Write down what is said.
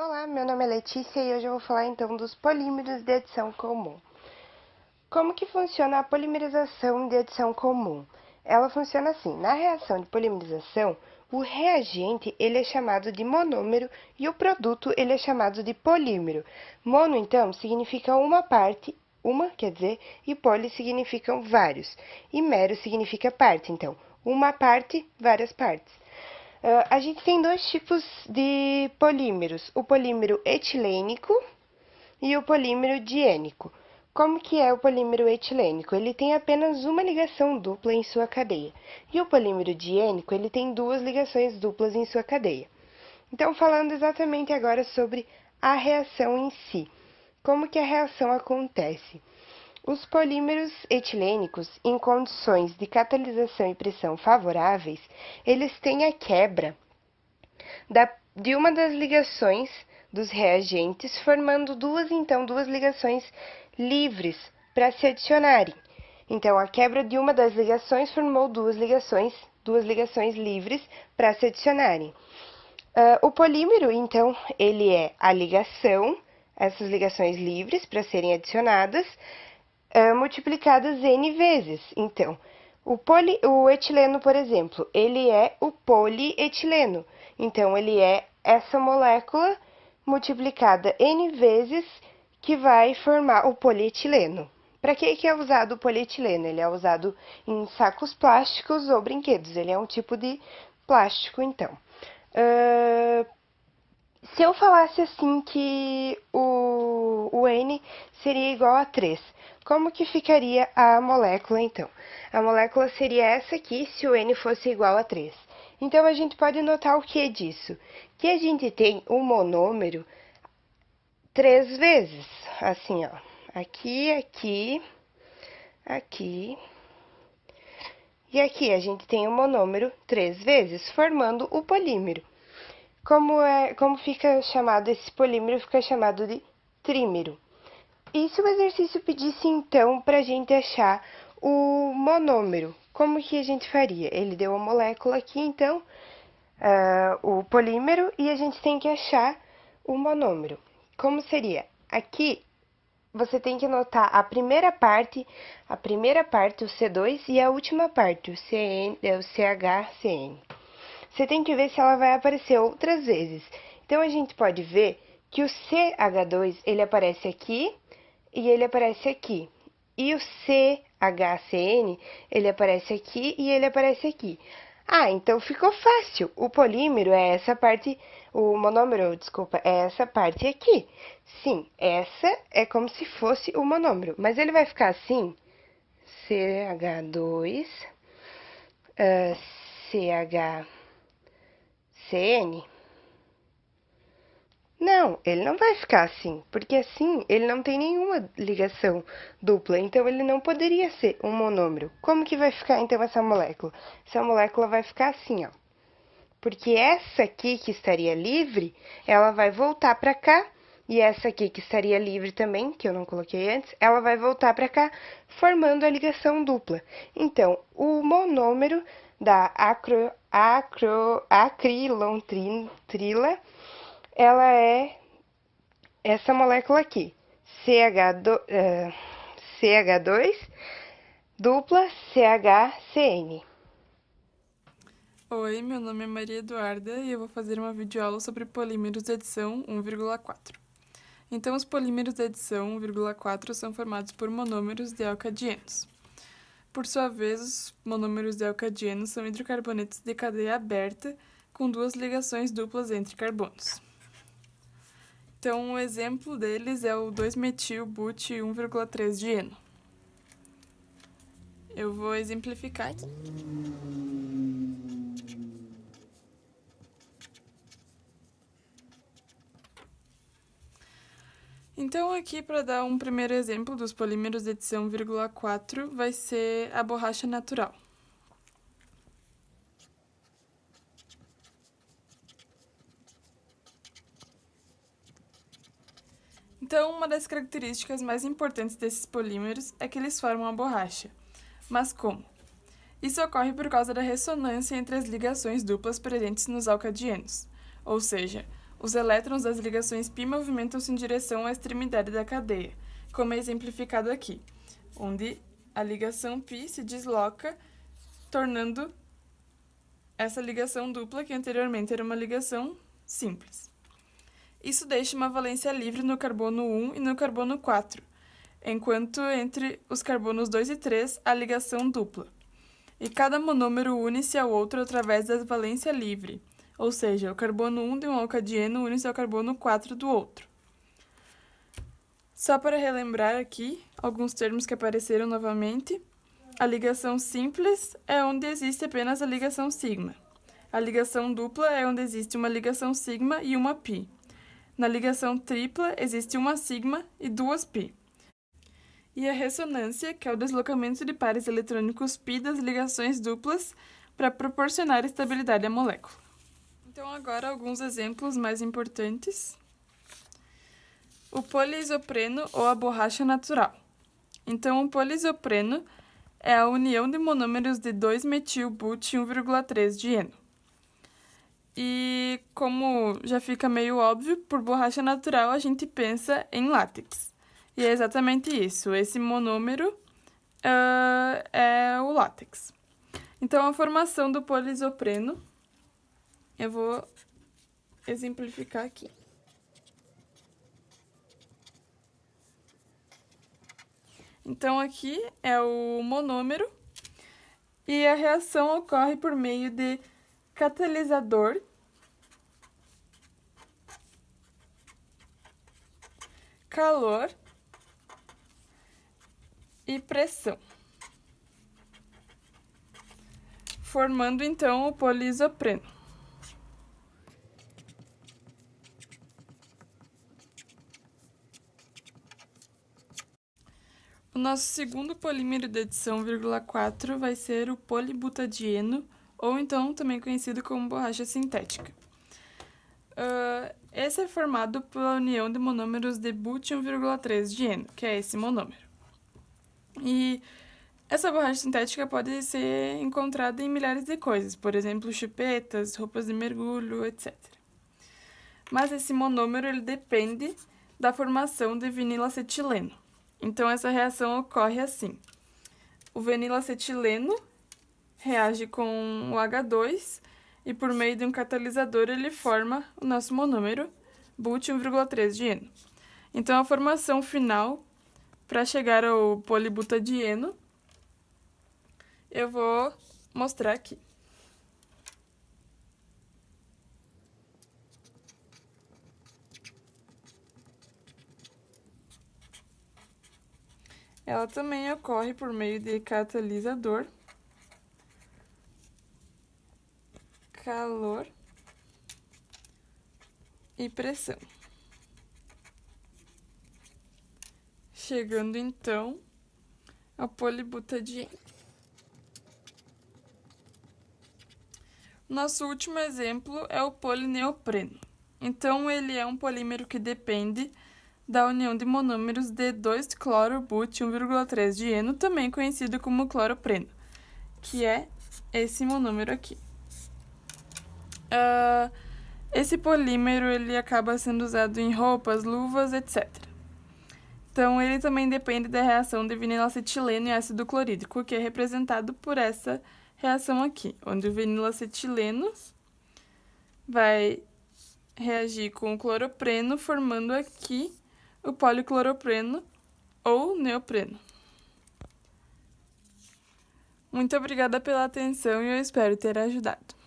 Olá, meu nome é Letícia e hoje eu vou falar então dos polímeros de adição comum. Como que funciona a polimerização de adição comum? Ela funciona assim: na reação de polimerização, o reagente ele é chamado de monômero e o produto ele é chamado de polímero. Mono então significa uma parte, e poli significam vários, e mero significa parte, então uma parte, várias partes. A gente tem dois tipos de polímeros, o polímero etilênico e o polímero diênico. Como que é o polímero etilênico? Ele tem apenas uma ligação dupla em sua cadeia. E o polímero diênico, ele tem duas ligações duplas em sua cadeia. Então, falando exatamente agora sobre a reação em si. Como que a reação acontece? Os polímeros etilênicos, em condições de catalisação e pressão favoráveis, eles têm a quebra de uma das ligações dos reagentes, formando duas ligações livres para se adicionarem. Então, a quebra de uma das ligações formou duas ligações livres para se adicionarem. O polímero, então, ele é a ligação, essas ligações livres para serem adicionadas, multiplicadas N vezes. Então, o etileno, por exemplo, ele é o polietileno. Então, ele é essa molécula multiplicada N vezes que vai formar o polietileno. Para que é usado o polietileno? Ele é usado em sacos plásticos ou brinquedos. Ele é um tipo de plástico, então. Se eu falasse assim que o N seria igual a 3, como que ficaria a molécula então? A molécula seria essa aqui se o N fosse igual a 3. Então, a gente pode notar o que disso? Que a gente tem o monômero 3 vezes, assim, ó. Aqui, aqui, aqui. E aqui a gente tem o monômero 3 vezes, formando o polímero. Como fica chamado esse polímero? Fica chamado de trímero. E se o exercício pedisse, então, para a gente achar o monômero, como que a gente faria? Ele deu a molécula aqui, então, o polímero, e a gente tem que achar o monômero. Como seria? Aqui, você tem que anotar a primeira parte, o C2, e a última parte, o CHCN. Você tem que ver se ela vai aparecer outras vezes. Então, a gente pode ver que o CH2, ele aparece aqui e ele aparece aqui. E o CHCN, ele aparece aqui e ele aparece aqui. Ah, então ficou fácil. O polímero é essa parte, o monômero, desculpa, é essa parte aqui. Sim, essa é como se fosse o monômero, mas ele vai ficar assim, CH2, CHCN. Não, ele não vai ficar assim, porque assim ele não tem nenhuma ligação dupla, então ele não poderia ser um monômero. Como que vai ficar então essa molécula? Essa molécula vai ficar assim, ó. Porque essa aqui que estaria livre, ela vai voltar para cá, e essa aqui que estaria livre também, que eu não coloquei antes, ela vai voltar para cá, formando a ligação dupla. Então, o monômero da acrilontrila, ela é essa molécula aqui, CH2 dupla CHCN. Oi, meu nome é Maria Eduarda e eu vou fazer uma videoaula sobre polímeros de adição 1,4. Então, os polímeros de adição 1,4 são formados por monômeros de alcadienos. Por sua vez, os monômeros de alcadienos são hidrocarbonetos de cadeia aberta com duas ligações duplas entre carbonos. Então, um exemplo deles é o 2-metil-but 1,3-dieno. Eu vou exemplificar aqui. Então, aqui, para dar um primeiro exemplo dos polímeros de adição 1,4, vai ser a borracha natural. Então, uma das características mais importantes desses polímeros é que eles formam a borracha. Mas como? Isso ocorre por causa da ressonância entre as ligações duplas presentes nos alcadienos, ou seja, Os elétrons das ligações π movimentam-se em direção à extremidade da cadeia, como é exemplificado aqui, onde a ligação π se desloca, tornando essa ligação dupla, que anteriormente era uma ligação simples. Isso deixa uma valência livre no carbono 1 e no carbono 4, enquanto entre os carbonos 2 e 3 há ligação dupla. E cada monômero une-se ao outro através da valência livre, ou seja, o carbono 1 de um alcadieno une-se ao carbono 4 do outro. Só para relembrar aqui alguns termos que apareceram novamente, a ligação simples é onde existe apenas a ligação sigma. A ligação dupla é onde existe uma ligação sigma e uma π. Na ligação tripla existe uma sigma e duas π. E a ressonância, que é o deslocamento de pares eletrônicos π das ligações duplas para proporcionar estabilidade à molécula. Então, agora, alguns exemplos mais importantes. O poliisopreno ou a borracha natural. Então, o poliisopreno é a união de monômeros de 2-metil-but 1,3 dieno. E, como já fica meio óbvio, por borracha natural a gente pensa em látex. E é exatamente isso, esse monômero é o látex. Então, a formação do poliisopreno, eu vou exemplificar aqui. Então, aqui é o monômero e a reação ocorre por meio de catalisador, calor e pressão, formando então o poliisopreno. O nosso segundo polímero de adição 4 vai ser o polibutadieno, ou então também conhecido como borracha sintética. Esse é formado pela união de monômeros de but 1,3 dieno, que é esse monômero. E essa borracha sintética pode ser encontrada em milhares de coisas, por exemplo, chupetas, roupas de mergulho, etc. Mas esse monômero ele depende da formação de vinilacetileno. Então, essa reação ocorre assim. O vinilacetileno reage com o H2 e, por meio de um catalisador, ele forma o nosso monômero, but 1,3 dieno. Então, a formação final, para chegar ao polibutadieno, eu vou mostrar aqui. Ela também ocorre por meio de catalisador, calor e pressão. Chegando então ao polibutadieno. Nosso último exemplo é o polineopreno. Então, ele é um polímero que depende da união de monômeros de 2-cloro-but 1,3 dieno, também conhecido como cloropreno, que é esse monômero aqui. Esse polímero ele acaba sendo usado em roupas, luvas, etc. Então, ele também depende da reação de vinilacetileno e ácido clorídrico, que é representado por essa reação aqui, onde o vinilacetileno vai reagir com o cloropreno, formando aqui o policloropreno ou neopreno. Muito obrigada pela atenção e eu espero ter ajudado.